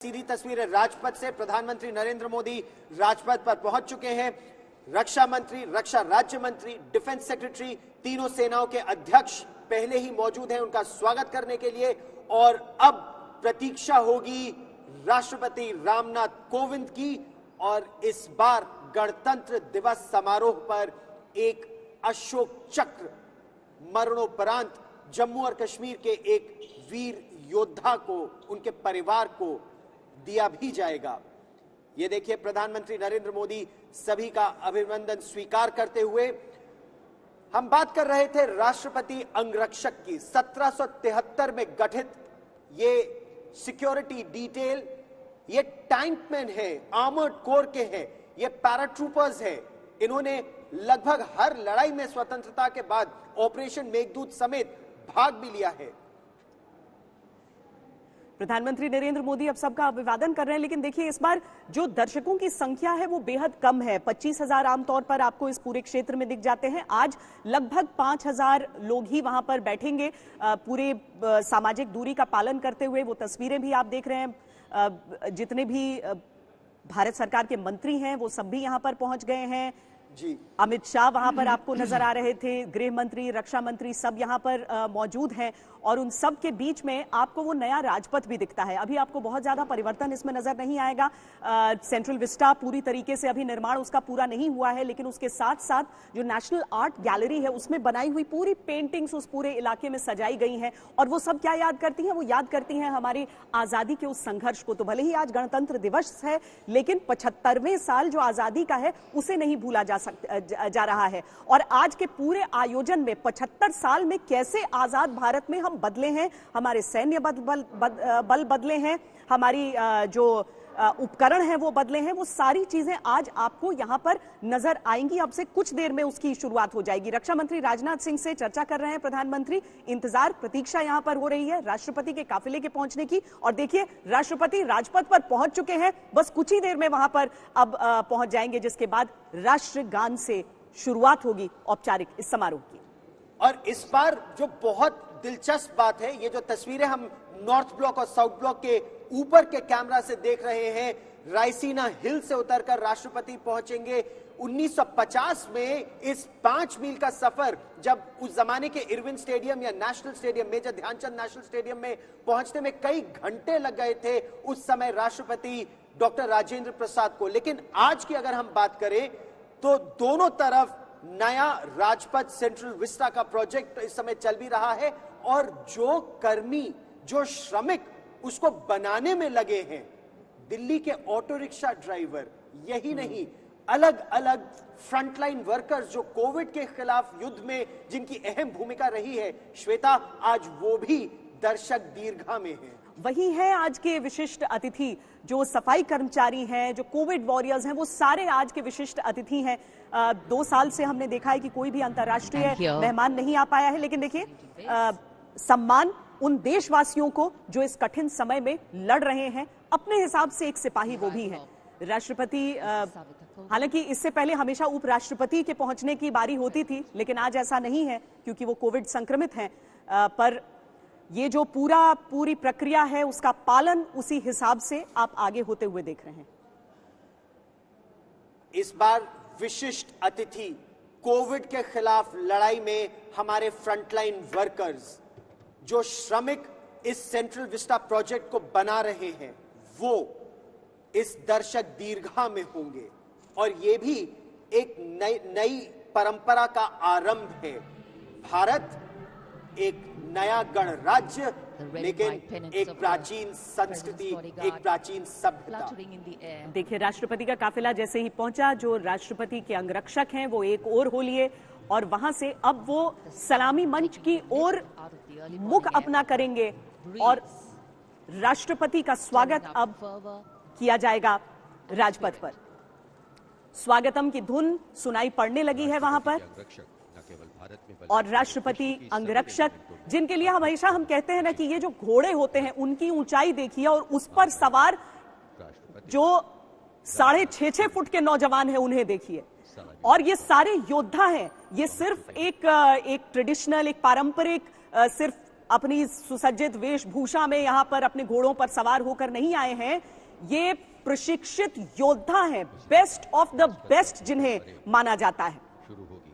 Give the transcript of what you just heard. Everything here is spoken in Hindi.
सीधी तस्वीरें राजपथ से। प्रधानमंत्री नरेंद्र मोदी राजपथ पर पहुंच चुके हैं। रक्षा मंत्री, रक्षा राज्य मंत्री, डिफेंस सेक्रेटरी, तीनों सेनाओं के अध्यक्ष पहले ही मौजूद हैं उनका स्वागत करने के लिए। और अब प्रतीक्षा होगी राष्ट्रपति रामनाथ कोविंद की। और इस बार गणतंत्र दिवस समारोह पर एक अशोक चक्र मरणोपरांत जम्मू और कश्मीर के एक वीर योद्धा को, उनके परिवार को दिया भी जाएगा। ये देखिए, प्रधानमंत्री नरेंद्र मोदी सभी का अभिनंदन स्वीकार करते हुए। हम बात कर रहे थे राष्ट्रपति अंगरक्षक की। 1773 में गठित ये सिक्योरिटी डिटेल, ये टैंकमैन है, आर्मर्ड कोर के हैं, ये पैराट्रूपर्स हैं। इन्होंने लगभग हर लड़ाई में स्वतंत्रता के बाद ऑपरेशन मेघदूत समेत भाग भी लिया है। प्रधानमंत्री नरेंद्र मोदी अब सबका अभिवादन कर रहे हैं, लेकिन देखिए इस बार जो दर्शकों की संख्या है वो बेहद कम है। 25,000 आमतौर पर आपको इस पूरे क्षेत्र में दिख जाते हैं। आज लगभग 5,000 लोग ही वहां पर बैठेंगे, पूरे सामाजिक दूरी का पालन करते हुए। वो तस्वीरें भी आप देख रहे हैं, जितने भी भारत सरकार के मंत्री हैं वो सब भी यहां पर पहुंच गए हैं जी। अमित शाह वहां पर आपको नजर आ रहे थे, गृह मंत्री, रक्षा मंत्री सब यहां पर मौजूद हैं। और उन सब के बीच में आपको वो नया राजपथ भी दिखता है। अभी आपको बहुत ज्यादा परिवर्तन इसमें नजर नहीं आएगा। सेंट्रल विस्टा पूरी तरीके से अभी निर्माण उसका पूरा नहीं हुआ है, लेकिन उसके साथ साथ जो नेशनल आर्ट गैलरी है उसमें बनाई हुई पूरी पेंटिंग्स उस पूरे इलाके में सजाई गई हैं। और वो सब क्या याद करती हैं? वो याद करती हैं हमारी आजादी के उस संघर्ष को। तो भले ही आज गणतंत्र दिवस है, लेकिन 75वें साल जो आजादी का है उसे नहीं भूला जा रहा है। और आज के पूरे आयोजन में 75 साल में कैसे आजाद भारत में हम बदले हैं, हमारे सैन्य बल बदले हैं, हमारी जो उपकरण हैं वो बदले हैं, वो सारी चीजें आज आपको यहां पर नजर आएंगी। अब से कुछ देर में उसकी शुरुआत हो जाएगी। रक्षा मंत्री राजनाथ सिंह से चर्चा कर रहे हैं प्रधानमंत्री। इंतजार, प्रतीक्षा यहां पर हो रही है राष्ट्रपति के काफिले के पहुंचने की। और देखिए, राष्ट्रपति राजपथ पर पहुंच चुके हैं, बस कुछ ही देर में वहां पर अब पहुंच जाएंगे, जिसके बाद राष्ट्रगान से शुरुआत होगी औपचारिक इस समारोह की। और इस बार जो बहुत दिलचस्प बात है, ये जो तस्वीरें हम नॉर्थ ब्लॉक और साउथ ब्लॉक के ऊपर के कैमरा से देख रहे हैं, रायसीना हिल से उतरकर राष्ट्रपति पहुंचेंगे। 1950 में इस 5 मील का सफर, जब उस जमाने के इरविन स्टेडियम या national stadium, major Dhyan Chand national stadium में पहुंचने में कई घंटे लग गए थे उस समय राष्ट्रपति डॉक्टर राजेंद्र प्रसाद को। लेकिन आज की अगर हम बात करें तो दोनों तरफ नया राजपथ सेंट्रल विस्टा का प्रोजेक्ट इस समय चल भी रहा है। और जो कर्मी, जो श्रमिक उसको बनाने में लगे हैं, दिल्ली के ऑटो रिक्शा ड्राइवर, यही नहीं, अलग अलग फ्रंटलाइन वर्कर्स जो कोविड के खिलाफ युद्ध में जिनकी अहम भूमिका रही है, श्वेता, आज वो भी दर्शक दीर्घा में है। वही है आज के विशिष्ट अतिथि, जो सफाई कर्मचारी हैं, जो कोविड वॉरियर्स हैं, वो सारे आज के विशिष्ट अतिथि हैं। 2 साल से हमने देखा है कि कोई भी अंतर्राष्ट्रीय मेहमान नहीं आ पाया है, लेकिन देखिए सम्मान उन देशवासियों को जो इस कठिन समय में लड़ रहे हैं। अपने हिसाब से एक सिपाही वो भी है राष्ट्रपति। हालांकि इससे पहले हमेशा उपराष्ट्रपति के पहुंचने की बारी होती थी, लेकिन आज ऐसा नहीं है क्योंकि वो कोविड संक्रमित हैं। पर ये जो पूरी प्रक्रिया है उसका पालन उसी हिसाब से आप आगे होते हुए देख रहे हैं। इस बार विशिष्ट अतिथि, कोविड के खिलाफ लड़ाई में हमारे फ्रंटलाइन वर्कर्स, जो श्रमिक इस सेंट्रल विस्टा प्रोजेक्ट को बना रहे हैं, वो इस दर्शक दीर्घा में होंगे। और ये भी एक नई परंपरा का आरंभ है। भारत एक नया गणराज्य, लेकिन एक प्राचीन संस्कृति, एक प्राचीन सभ्यता। देखिए, राष्ट्रपति का काफिला जैसे ही पहुंचा, जो राष्ट्रपति के अंगरक्षक हैं वो एक ओर हो लिए और वहां से अब वो सलामी मंच की ओर मुख अपना करेंगे और राष्ट्रपति का स्वागत अब किया जाएगा राजपथ पर। स्वागतम की धुन सुनाई पड़ने लगी है वहां पर। और राष्ट्रपति अंगरक्षक, जिनके लिए हमेशा हम कहते हैं ना कि ये जो घोड़े होते हैं उनकी ऊंचाई देखिए, और उस पर सवार जो 6.5 फुट के नौजवान हैं उन्हें देखिए। और ये सारे योद्धा हैं। ये सिर्फ एक ट्रेडिशनल, एक पारंपरिक सिर्फ अपनी सुसज्जित वेशभूषा में यहां पर अपने घोड़ों पर सवार होकर नहीं आए हैं। ये प्रशिक्षित योद्धा हैं, बेस्ट ऑफ द बेस्ट जिन्हें माना जाता है। शुरू होगी।